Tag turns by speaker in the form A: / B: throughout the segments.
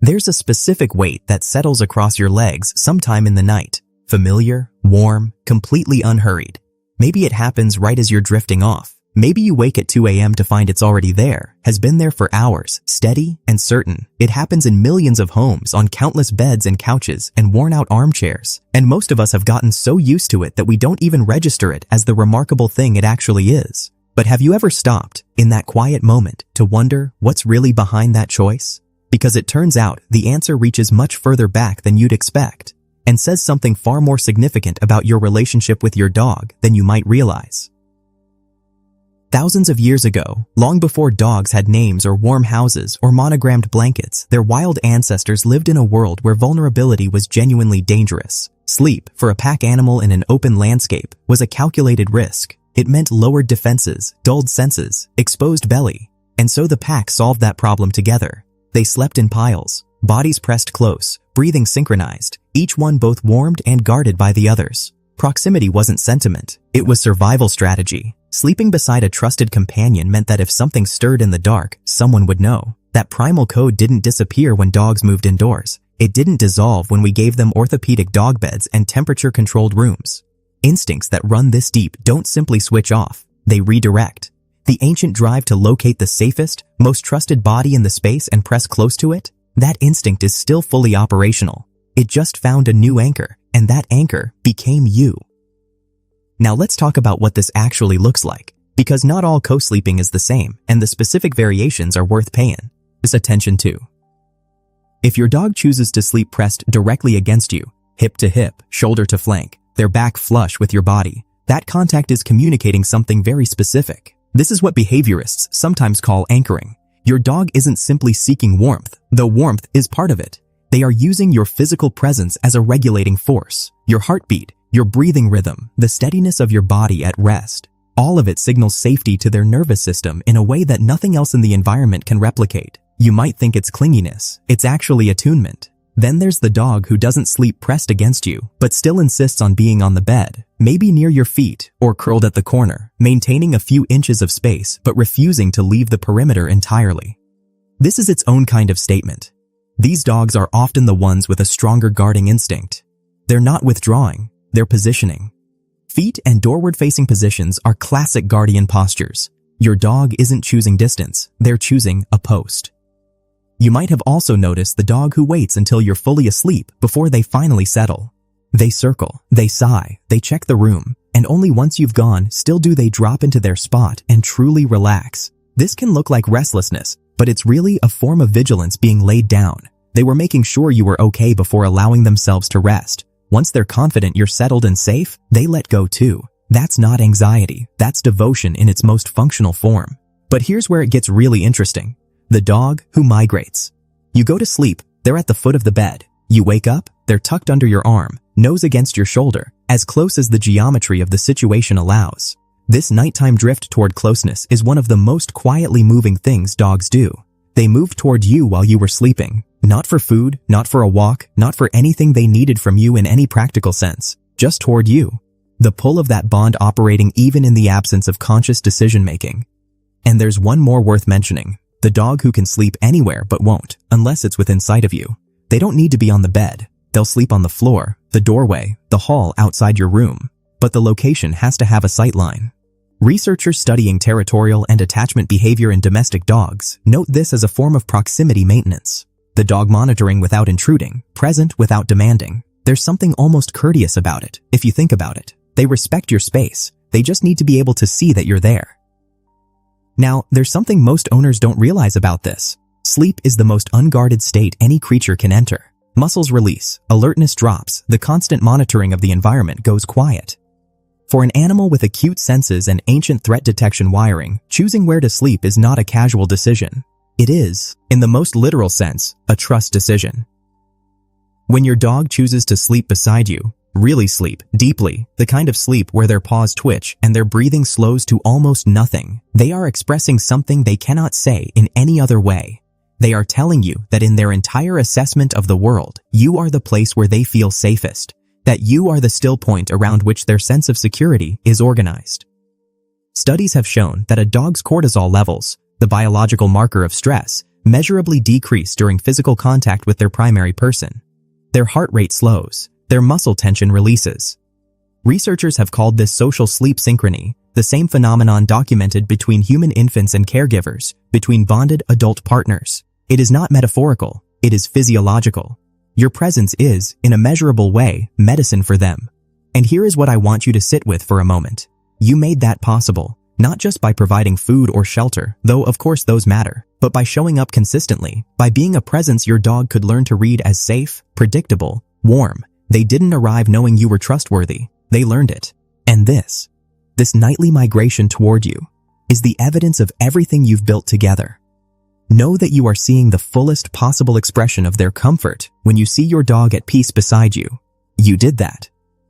A: There's a specific weight that settles across your legs sometime in the night. Familiar, warm, completely unhurried. Maybe it happens right as you're drifting off. Maybe you wake at 2 a.m. to find it's already there, has been there for hours, steady and certain. It happens in millions of homes, on countless beds and couches and worn-out armchairs. And most of us have gotten so used to it that we don't even register it as the remarkable thing it actually is. But have you ever stopped, in that quiet moment, to wonder what's really behind that choice? Because it turns out the answer reaches much further back than you'd expect, and says something far more significant about your relationship with your dog than you might realize. Thousands of years ago, long before dogs had names or warm houses or monogrammed blankets, their wild ancestors lived in a world where vulnerability was genuinely dangerous. Sleep, for a pack animal in an open landscape, was a calculated risk. It meant lowered defenses, dulled senses, exposed belly. And so the pack solved that problem together. They slept in piles, bodies pressed close, breathing synchronized, each one both warmed and guarded by the others. Proximity wasn't sentiment, it was survival strategy. Sleeping beside a trusted companion meant that if something stirred in the dark, someone would know. That primal code didn't disappear when dogs moved indoors. It didn't dissolve when we gave them orthopedic dog beds and temperature-controlled rooms. Instincts that run this deep don't simply switch off, they redirect. The ancient drive to locate the safest, most trusted body in the space and press close to it, that instinct is still fully operational. It just found a new anchor, and that anchor became you. Now let's talk about what this actually looks like, because not all co-sleeping is the same, and the specific variations are worth paying attention to. If your dog chooses to sleep pressed directly against you, hip to hip, shoulder to flank, their back flush with your body, that contact is communicating something very specific. This is what behaviorists sometimes call anchoring. Your dog isn't simply seeking warmth, though warmth is part of it. They are using your physical presence as a regulating force. Your heartbeat, your breathing rhythm, the steadiness of your body at rest. All of it signals safety to their nervous system in a way that nothing else in the environment can replicate. You might think it's clinginess, it's actually attunement. Then there's the dog who doesn't sleep pressed against you, but still insists on being on the bed, maybe near your feet or curled at the corner, maintaining a few inches of space but refusing to leave the perimeter entirely. This is its own kind of statement. These dogs are often the ones with a stronger guarding instinct. They're not withdrawing, they're positioning. Feet and doorward-facing positions are classic guardian postures. Your dog isn't choosing distance, they're choosing a post. You might have also noticed the dog who waits until you're fully asleep before they finally settle. They circle, they sigh, they check the room, and only once you've gone still do they drop into their spot and truly relax. This can look like restlessness, but it's really a form of vigilance being laid down. They were making sure you were okay before allowing themselves to rest. Once they're confident you're settled and safe, they let go too. That's not anxiety, that's devotion in its most functional form. But here's where it gets really interesting. The dog who migrates. You go to sleep, they're at the foot of the bed. You wake up, they're tucked under your arm, nose against your shoulder, as close as the geometry of the situation allows. This nighttime drift toward closeness is one of the most quietly moving things dogs do. They moved toward you while you were sleeping. Not for food, not for a walk, not for anything they needed from you in any practical sense. Just toward you. The pull of that bond operating even in the absence of conscious decision-making. And there's one more worth mentioning. The dog who can sleep anywhere but won't, unless it's within sight of you. They don't need to be on the bed. They'll sleep on the floor, the doorway, the hall outside your room. But the location has to have a sight line. Researchers studying territorial and attachment behavior in domestic dogs note this as a form of proximity maintenance. The dog monitoring without intruding, present without demanding. There's something almost courteous about it, if you think about it. They respect your space. They just need to be able to see that you're there. Now, there's something most owners don't realize about this. Sleep is the most unguarded state any creature can enter. Muscles release, alertness drops, the constant monitoring of the environment goes quiet. For an animal with acute senses and ancient threat detection wiring, choosing where to sleep is not a casual decision. It is, in the most literal sense, a trust decision. When your dog chooses to sleep beside you, really sleep, deeply, the kind of sleep where their paws twitch and their breathing slows to almost nothing, they are expressing something they cannot say in any other way. They are telling you that in their entire assessment of the world, you are the place where they feel safest, that you are the still point around which their sense of security is organized. Studies have shown that a dog's cortisol levels, the biological marker of stress, measurably decrease during physical contact with their primary person. Their heart rate slows, their muscle tension releases. Researchers have called this social sleep synchrony, the same phenomenon documented between human infants and caregivers, between bonded adult partners. It is not metaphorical, it is physiological. Your presence is, in a measurable way, medicine for them. And here is what I want you to sit with for a moment. You made that possible, not just by providing food or shelter, though of course those matter, but by showing up consistently, by being a presence your dog could learn to read as safe, predictable, warm. They didn't arrive knowing you were trustworthy, they learned it. And this nightly migration toward you, is the evidence of everything you've built together. Know that you are seeing the fullest possible expression of their comfort when you see your dog at peace beside you. You did that.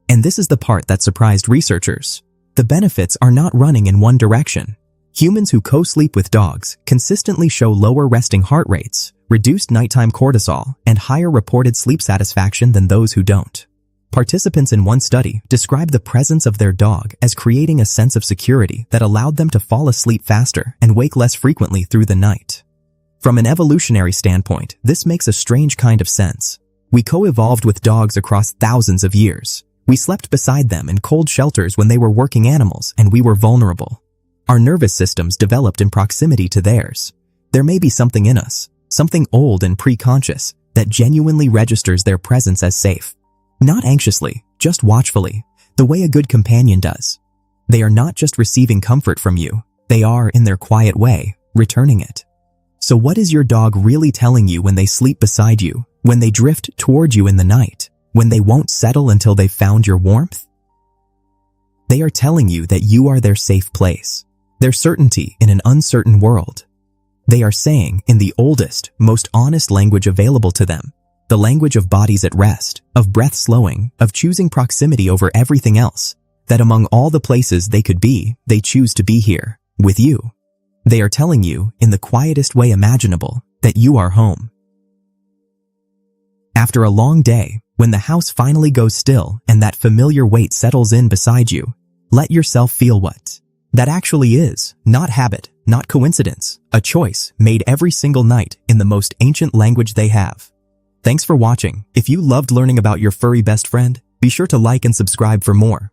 A: And this is the part that surprised researchers. The benefits are not running in one direction. Humans who co-sleep with dogs consistently show lower resting heart rates, reduced nighttime cortisol, and higher reported sleep satisfaction than those who don't. Participants in one study described the presence of their dog as creating a sense of security that allowed them to fall asleep faster and wake less frequently through the night. From an evolutionary standpoint, this makes a strange kind of sense. We co-evolved with dogs across thousands of years. We slept beside them in cold shelters when they were working animals and we were vulnerable. Our nervous systems developed in proximity to theirs. There may be something in us, something old and pre-conscious, that genuinely registers their presence as safe. Not anxiously, just watchfully, the way a good companion does. They are not just receiving comfort from you, they are, in their quiet way, returning it. So what is your dog really telling you when they sleep beside you, when they drift toward you in the night, when they won't settle until they've found your warmth? They are telling you that you are their safe place, their certainty in an uncertain world. They are saying, in the oldest, most honest language available to them, the language of bodies at rest, of breath slowing, of choosing proximity over everything else, that among all the places they could be, they choose to be here, with you. They are telling you, in the quietest way imaginable, that you are home. After a long day, when the house finally goes still and that familiar weight settles in beside you, let yourself feel what that actually is, not habit, not coincidence, a choice made every single night in the most ancient language they have. Thanks for watching. If you loved learning about your furry best friend, be sure to like and subscribe for more.